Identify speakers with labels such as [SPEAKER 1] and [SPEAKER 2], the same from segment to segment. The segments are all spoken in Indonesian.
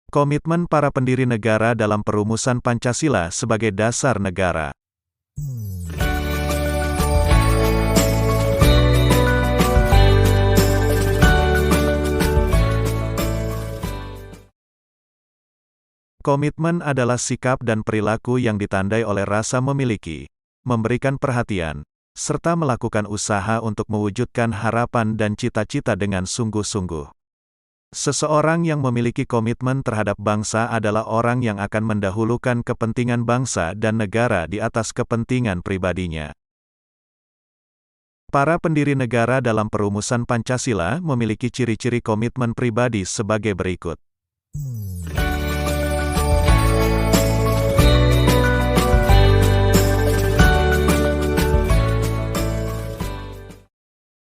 [SPEAKER 1] Komitmen para pendiri negara dalam perumusan Pancasila sebagai dasar negara. Komitmen adalah sikap dan perilaku yang ditandai oleh rasa memiliki, memberikan perhatian, serta melakukan usaha untuk mewujudkan harapan dan cita-cita dengan sungguh-sungguh. Seseorang yang memiliki komitmen terhadap bangsa adalah orang yang akan mendahulukan kepentingan bangsa dan negara di atas kepentingan pribadinya. Para pendiri negara dalam perumusan Pancasila memiliki ciri-ciri komitmen pribadi sebagai berikut.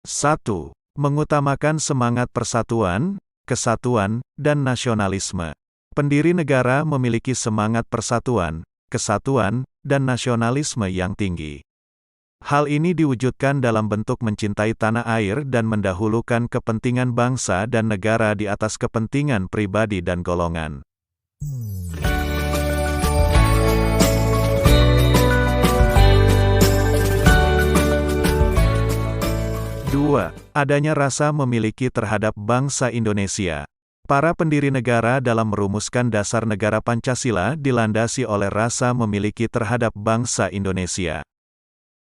[SPEAKER 1] 1. Mengutamakan semangat persatuan, kesatuan, dan nasionalisme. Pendiri negara memiliki semangat persatuan, kesatuan, dan nasionalisme yang tinggi. Hal ini diwujudkan dalam bentuk mencintai tanah air dan mendahulukan kepentingan bangsa dan negara di atas kepentingan pribadi dan golongan. 2. Adanya rasa memiliki terhadap bangsa Indonesia. Para pendiri negara dalam merumuskan dasar negara Pancasila dilandasi oleh rasa memiliki terhadap bangsa Indonesia.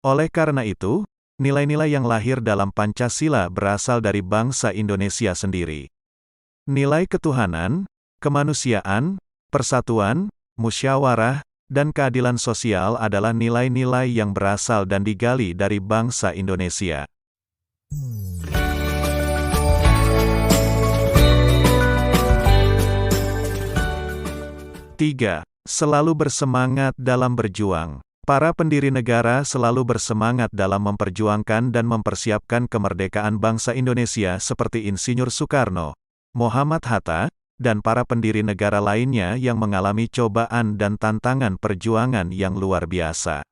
[SPEAKER 1] Oleh karena itu, nilai-nilai yang lahir dalam Pancasila berasal dari bangsa Indonesia sendiri. Nilai ketuhanan, kemanusiaan, persatuan, musyawarah, dan keadilan sosial adalah nilai-nilai yang berasal dan digali dari bangsa Indonesia. 3. Selalu bersemangat dalam berjuang. Para pendiri negara selalu bersemangat dalam memperjuangkan dan mempersiapkan kemerdekaan bangsa Indonesia seperti Insinyur Soekarno, Muhammad Hatta, dan para pendiri negara lainnya yang mengalami cobaan dan tantangan perjuangan yang luar biasa.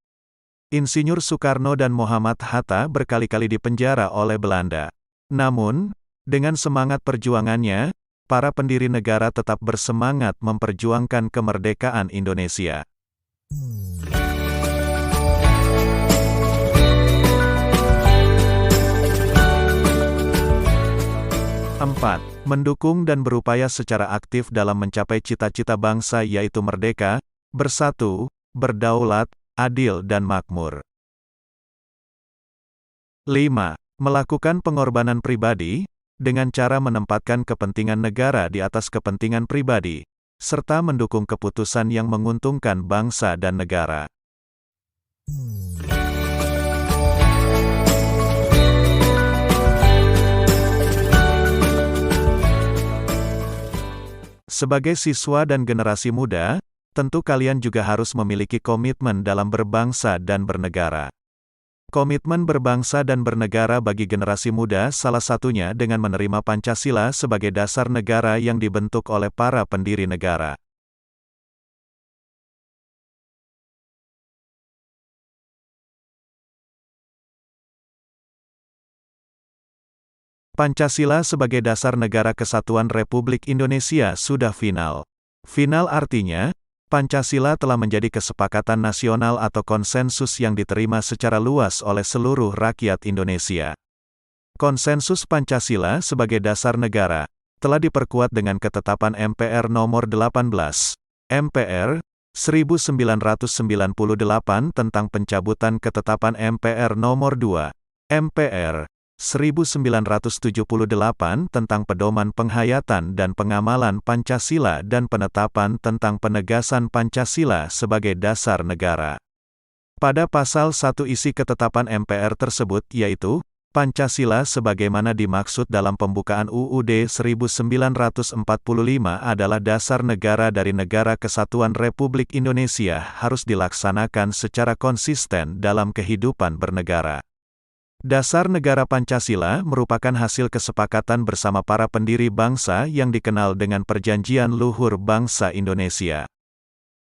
[SPEAKER 1] Insinyur Soekarno dan Muhammad Hatta berkali-kali dipenjara oleh Belanda. Namun, dengan semangat perjuangannya, para pendiri negara tetap bersemangat memperjuangkan kemerdekaan Indonesia. 4. Mendukung dan berupaya secara aktif dalam mencapai cita-cita bangsa yaitu merdeka, bersatu, berdaulat, adil dan makmur. 5. Melakukan pengorbanan pribadi, dengan cara menempatkan kepentingan negara di atas kepentingan pribadi, serta mendukung keputusan yang menguntungkan bangsa dan negara. 'Sebagai siswa dan generasi muda, tentu kalian juga harus memiliki komitmen dalam berbangsa dan bernegara. Komitmen berbangsa dan bernegara bagi generasi muda salah satunya dengan menerima Pancasila sebagai dasar negara yang dibentuk oleh para pendiri negara. Pancasila sebagai dasar negara kesatuan Republik Indonesia sudah final. Final artinya, Pancasila telah menjadi kesepakatan nasional atau konsensus yang diterima secara luas oleh seluruh rakyat Indonesia. Konsensus Pancasila sebagai dasar negara telah diperkuat dengan ketetapan MPR nomor 18, MPR 1998 tentang pencabutan ketetapan MPR nomor 2, MPR 1978 tentang pedoman penghayatan dan pengamalan Pancasila dan penetapan tentang penegasan Pancasila sebagai dasar negara. Pada pasal 1 isi ketetapan MPR tersebut yaitu, Pancasila sebagaimana dimaksud dalam pembukaan UUD 1945 adalah dasar negara dari Negara Kesatuan Republik Indonesia harus dilaksanakan secara konsisten dalam kehidupan bernegara. Dasar negara Pancasila merupakan hasil kesepakatan bersama para pendiri bangsa yang dikenal dengan Perjanjian Luhur Bangsa Indonesia.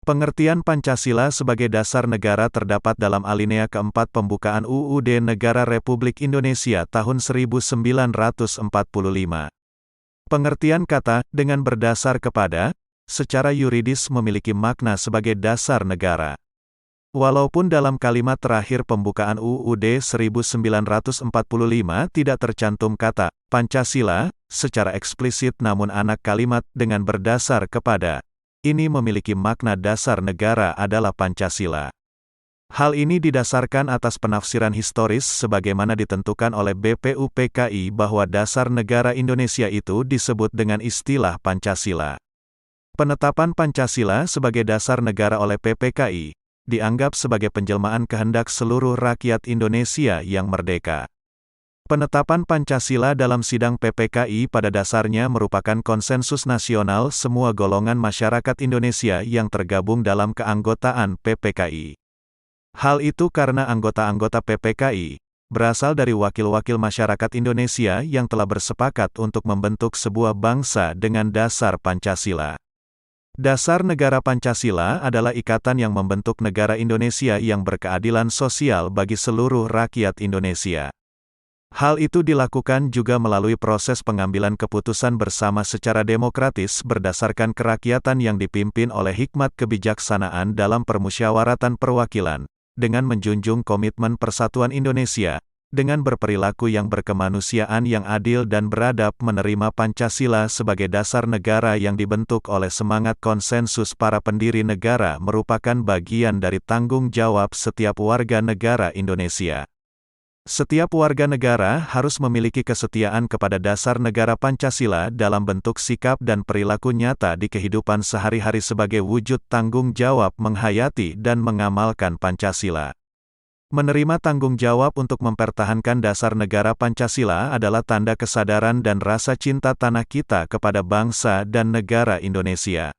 [SPEAKER 1] Pengertian Pancasila sebagai dasar negara terdapat dalam alinea keempat pembukaan UUD Negara Republik Indonesia tahun 1945. Pengertian kata, dengan berdasar kepada, secara yuridis memiliki makna sebagai dasar negara. Walaupun dalam kalimat terakhir pembukaan UUD 1945 tidak tercantum kata Pancasila secara eksplisit, namun anak kalimat dengan berdasar kepada ini memiliki makna dasar negara adalah Pancasila. Hal ini didasarkan atas penafsiran historis sebagaimana ditentukan oleh BPUPKI bahwa dasar negara Indonesia itu disebut dengan istilah Pancasila. Penetapan Pancasila sebagai dasar negara oleh PPKI dianggap sebagai penjelmaan kehendak seluruh rakyat Indonesia yang merdeka. Penetapan Pancasila dalam sidang PPKI pada dasarnya merupakan konsensus nasional semua golongan masyarakat Indonesia yang tergabung dalam keanggotaan PPKI. Hal itu karena anggota-anggota PPKI berasal dari wakil-wakil masyarakat Indonesia yang telah bersepakat untuk membentuk sebuah bangsa dengan dasar Pancasila. Dasar negara Pancasila adalah ikatan yang membentuk negara Indonesia yang berkeadilan sosial bagi seluruh rakyat Indonesia. Hal itu dilakukan juga melalui proses pengambilan keputusan bersama secara demokratis berdasarkan kerakyatan yang dipimpin oleh hikmat kebijaksanaan dalam permusyawaratan perwakilan, dengan menjunjung komitmen persatuan Indonesia, dengan berperilaku yang berkemanusiaan yang adil dan beradab, menerima Pancasila sebagai dasar negara yang dibentuk oleh semangat konsensus para pendiri negara merupakan bagian dari tanggung jawab setiap warga negara Indonesia. Setiap warga negara harus memiliki kesetiaan kepada dasar negara Pancasila dalam bentuk sikap dan perilaku nyata di kehidupan sehari-hari sebagai wujud tanggung jawab menghayati dan mengamalkan Pancasila. Menerima tanggung jawab untuk mempertahankan dasar negara Pancasila adalah tanda kesadaran dan rasa cinta tanah kita kepada bangsa dan negara Indonesia.